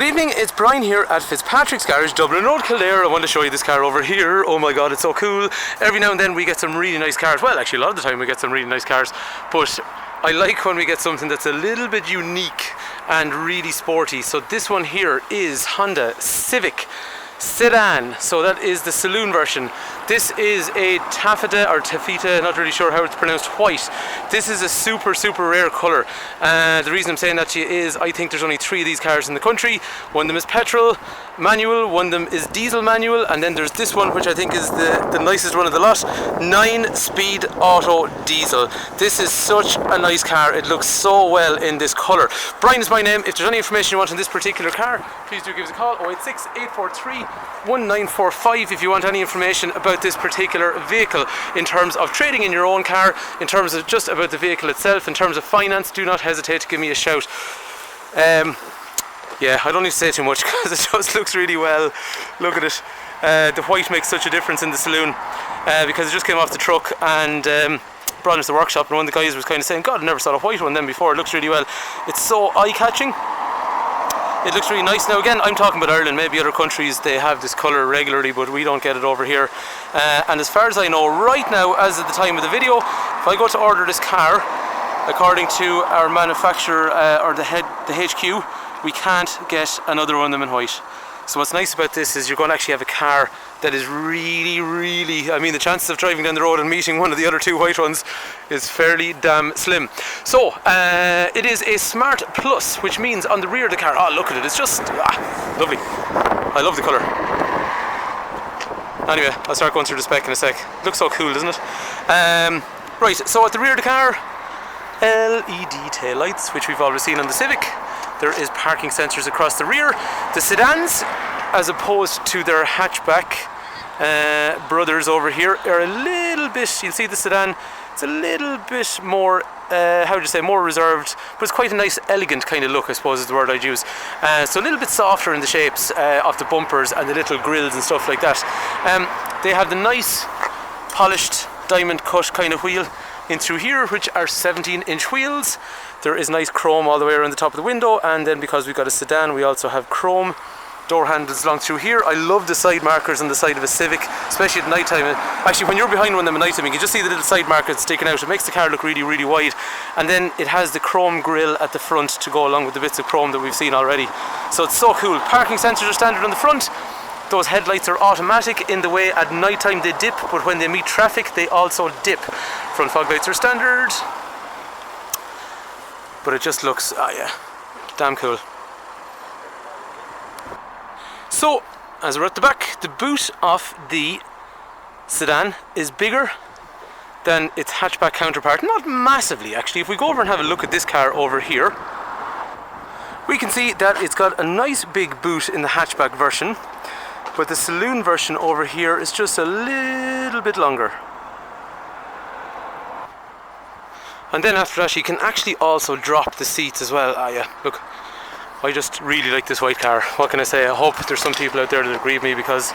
Good evening, it's Brian here at Fitzpatrick's garage, Dublin Road, Kildare. I want to show you this car over here. Oh my god, it's so cool. Every now and then we get some really nice cars. Well, actually a lot of the time we get some really nice cars, but I like when we get something that's a little bit unique and really sporty. So this one here is Honda Civic sedan, so that is the saloon version. This is a taffeta or taffeta, not really sure how it's pronounced, white. This is a super rare colour. The reason I'm saying that to you is I think there's only 3 of these cars in the country. One of them is petrol manual, one of them is diesel manual, and then there's this one which I think is the nicest one of the lot, 9-speed auto diesel. This is such a nice car, it looks so well in this colour. Brian is my name. If there's any information you want on this particular car, please do give us a call, 086-843-1945 if you want any information about this particular vehicle in terms of trading in your own car, in terms of just about the vehicle itself, in terms of finance. Do not hesitate to give me a shout. Yeah, I don't need to say too much because it just looks really well. Look at it. The white makes such a difference in the saloon because it just came off the truck and brought into the workshop, and one of the guys was kind of saying, God, I never saw a white one then before. It looks really well. It's so eye-catching. It looks really nice. Now again, I'm talking about Ireland. Maybe other countries they have this colour regularly, but we don't get it over here. And as far as I know right now, as of the time of the video, if I go to order this car, according to our manufacturer or the HQ, we can't get another one of them in white. So what's nice about this is you're going to actually have a car that is really, I mean, the chances of driving down the road and meeting one of the other 2 white ones is fairly damn slim. So it is a Smart Plus, which means on the rear of the car, oh look at it, it's just lovely. I love the colour. Anyway, I'll start going through the spec in a sec. It looks so cool, doesn't it? Right, so at the rear of the car, LED tail lights, which we've already seen on the Civic. There is parking sensors across the rear. The sedans, as opposed to their hatchback brothers over here, are a little bit, you'll see the sedan, it's a little bit more, how would you say, more reserved, but it's quite a nice, elegant kind of look, I suppose is the word I'd use. So a little bit softer in the shapes of the bumpers and the little grills and stuff like that. They have the nice, polished, diamond cut kind of wheel in through here, which are 17-inch wheels. There is nice chrome all the way around the top of the window, and then because we've got a sedan, we also have chrome door handles along through here. I love the side markers on the side of a Civic, especially at night time. Actually, when you're behind one of them at night time, you can just see the little side markers sticking out. It makes the car look really wide. And then it has the chrome grille at the front to go along with the bits of chrome that we've seen already. So it's so cool. Parking sensors are standard on the front. Those headlights are automatic in the way at night time they dip, but when they meet traffic they also dip. Front fog lights are standard. But it just looks, yeah, damn cool. So, as we're at the back, the boot of the sedan is bigger than its hatchback counterpart. Not massively, actually. If we go over and have a look at this car over here, we can see that it's got a nice big boot in the hatchback version, but the saloon version over here is just a little bit longer. And then after that you can actually also drop the seats as well. Yeah, look, I just really like this white car. What can I say? I hope there's some people out there that agree with me, because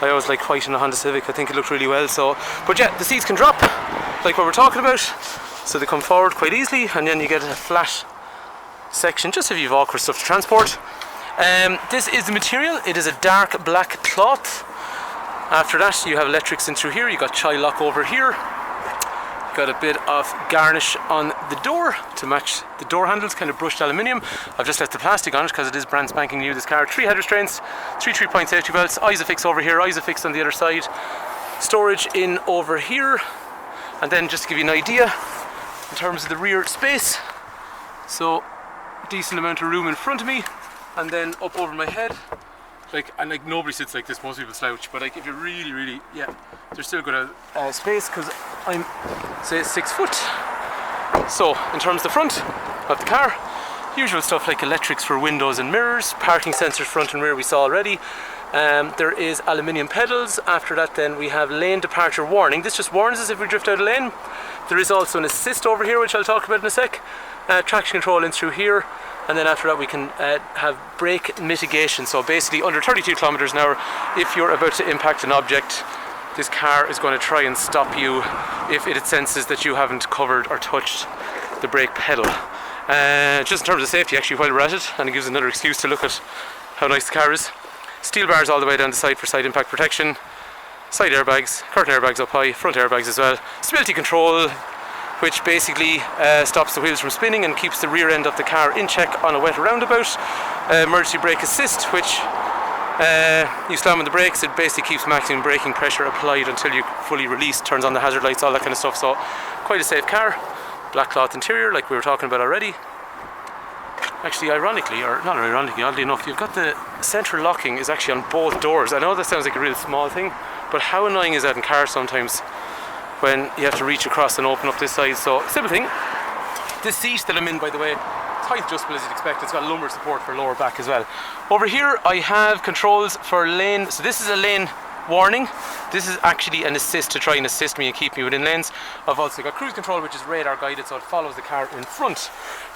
I always like white in a Honda Civic. I think it looked really well. So, but yeah, the seats can drop like what we're talking about, so they come forward quite easily, and then you get a flat section just if you've awkward stuff to transport. This is the material. It is a dark black cloth. After that you have electrics in through here. You got chai lock over here. Got a bit of garnish on the door to match the door handles, kind of brushed aluminium. I've just left the plastic on it because it is brand spanking new, this car. 3 head restraints, 3 3-point safety belts, Isofix over here, Isofix on the other side, storage in over here. And then just to give you an idea in terms of the rear space, so decent amount of room in front of me, and then up over my head. And nobody sits like this, most people slouch, but like if you're really, yeah, there's still good space because I'm, say, 6 foot. So in terms of the front of the car, usual stuff like electrics for windows and mirrors, parking sensors front and rear we saw already. There is aluminium pedals. After that then we have lane departure warning. This just warns us if we drift out of lane. There is also an assist over here, which I'll talk about in a sec. Traction control in through here. And then after that we can have brake mitigation. So basically under 32 kilometers an hour, if you're about to impact an object, this car is going to try and stop you if it senses that you haven't covered or touched the brake pedal. Just in terms of safety, actually, while we're at it, and it gives another excuse to look at how nice the car is. Steel bars all the way down the side for side impact protection. Side airbags, curtain airbags up high, front airbags as well. Stability control, which basically stops the wheels from spinning and keeps the rear end of the car in check on a wet roundabout. Emergency brake assist, which you slam on the brakes, it basically keeps maximum braking pressure applied until you fully release, turns on the hazard lights, all that kind of stuff. So quite a safe car. Black cloth interior, like we were talking about already. Actually, ironically, or not ironically, oddly enough, you've got the central locking is actually on both doors. I know that sounds like a real small thing, but how annoying is that in cars sometimes when you have to reach across and open up this side. So, simple thing. This seat that I'm in, by the way, it's height adjustable as you'd expect. It's got lumbar support for lower back as well. Over here, I have controls for lane. So this is a lane warning. This is actually an assist to try and assist me and keep me within lanes. I've also got cruise control, which is radar guided, so it follows the car in front.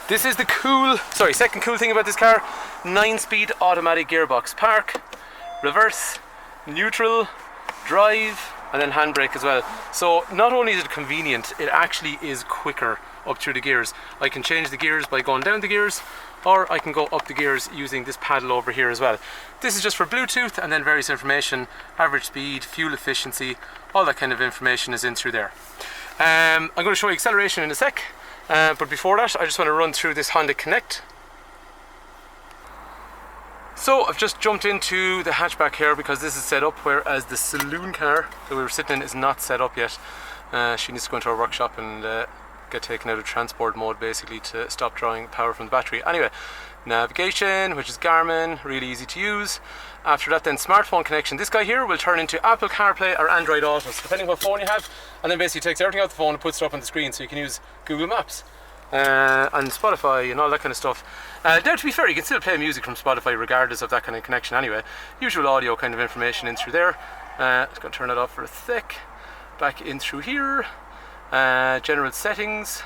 This is the second cool thing about this car. 9-speed automatic gearbox. Park, reverse, neutral, drive, and then handbrake as well. So not only is it convenient, it actually is quicker up through the gears. I can change the gears by going down the gears, or I can go up the gears using this paddle over here as well. This is just for Bluetooth, and then various information, average speed, fuel efficiency, all that kind of information is in through there. I'm going to show you acceleration in a sec, but before that I just want to run through this Honda Connect. So I've just jumped into the hatchback here because this is set up, whereas the saloon car that we were sitting in is not set up yet. She needs to go into our workshop and get taken out of transport mode basically to stop drawing power from the battery. Anyway, navigation, which is Garmin, really easy to use. After that then smartphone connection. This guy here will turn into Apple CarPlay or Android Auto, depending what phone you have, and then basically takes everything out the phone and puts it up on the screen so you can use Google Maps and Spotify and all that kind of stuff. Now to be fair, you can still play music from Spotify regardless of that kind of connection anyway. Usual audio kind of information in through there. Just going to turn it off for a sec. Back in through here. General settings,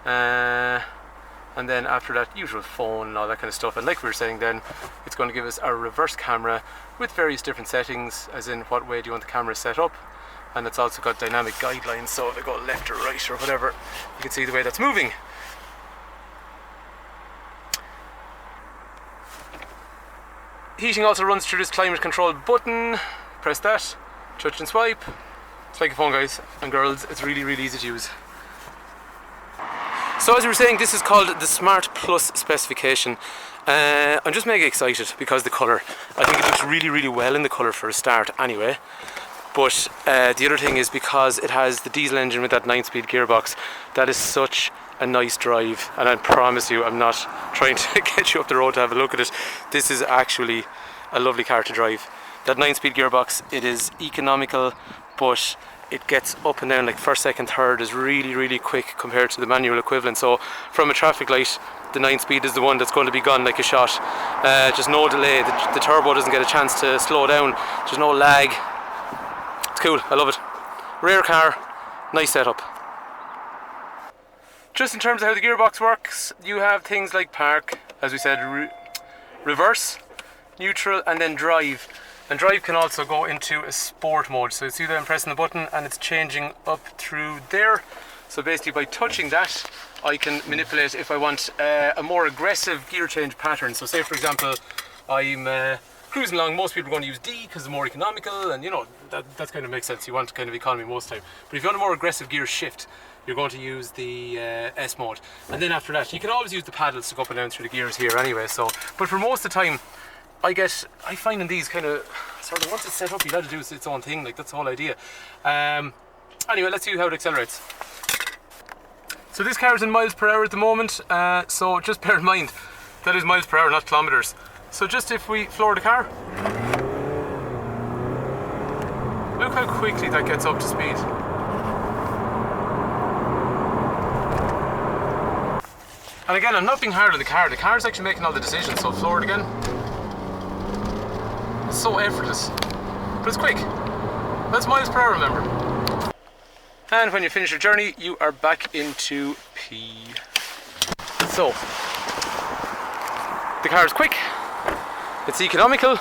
and then after that usual phone and all that kind of stuff. And like we were saying then, it's going to give us our reverse camera with various different settings, as in what way do you want the camera set up, and it's also got dynamic guidelines, so if I go left or right or whatever, you can see the way that's moving. Heating also runs through this climate control button. Press that, touch and swipe. It's like a phone, guys and girls. It's really, really easy to use. So as we were saying, this is called the Smart Plus specification. I'm just mega excited because the colour. I think it looks really, really well in the colour for a start anyway. But the other thing is because it has the diesel engine with that 9-speed gearbox. That is such a nice drive, and I promise you, I'm not trying to get you up the road to have a look at it. This is actually a lovely car to drive. That 9-speed gearbox, it is economical, but it gets up and down like first, second, third is really, really quick compared to the manual equivalent. So from a traffic light, the 9-speed is the one that's going to be gone like a shot. Just no delay, the turbo doesn't get a chance to slow down, there's no lag. It's cool, I love it. Rear car, nice setup. Just in terms of how the gearbox works, you have things like park, as we said, reverse, neutral, and then drive. And drive can also go into a sport mode. So you see that I'm pressing the button and it's changing up through there. So basically by touching that, I can manipulate if I want a more aggressive gear change pattern. So say for example, I'm cruising along, most people are going to use D because it's more economical, and you know, that kind of makes sense. You want kind of economy most time. But if you want a more aggressive gear shift, you're going to use the S mode. And then after that, you can always use the paddles to go up and down through the gears here anyway. So, but for most of the time, I find in these kind of, sort of once it's set up, you got to do its own thing, like that's the whole idea. Anyway, let's see how it accelerates. So this car is in miles per hour at the moment, so just bear in mind, that is miles per hour, not kilometers. So just if we floor the car, look how quickly that gets up to speed. And again, I'm not being hard on the car is actually making all the decisions, so floor it again. It's so effortless, but it's quick. That's miles per hour, remember. And when you finish your journey, you are back into P. So, the car is quick, it's economical,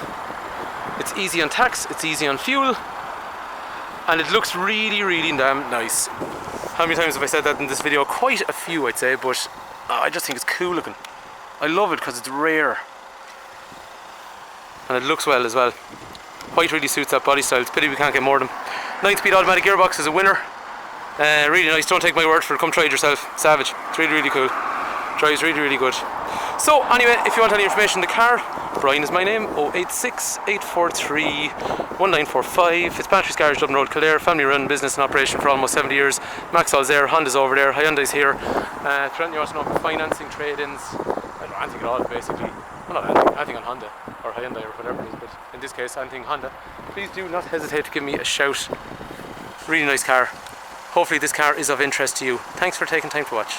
it's easy on tax, it's easy on fuel, and it looks really, really damn nice. How many times have I said that in this video? Quite a few, I'd say, but I just think it's cool looking. I love it because it's rare. And it looks well as well. White really suits that body style. It's a pity we can't get more of them. 9-speed automatic gearbox is a winner. Really nice, don't take my word for it, come try it yourself. Savage, it's really, really cool. Drives really, really good. So anyway, if you want any information on the car, Brian is my name, 086-843-1945. Fitzpatrick's Garage, Dublin Road, Kildare. Family run business and operation for almost 70 years. Maxwell's there, Honda's over there, Hyundai's here. Trent, you want to know about financing, trade-ins, anything at all basically. Well, not anything on Honda or Hyundai or whatever it is, but in this case anything Honda. Please do not hesitate to give me a shout. Really nice car. Hopefully this car is of interest to you. Thanks for taking time to watch.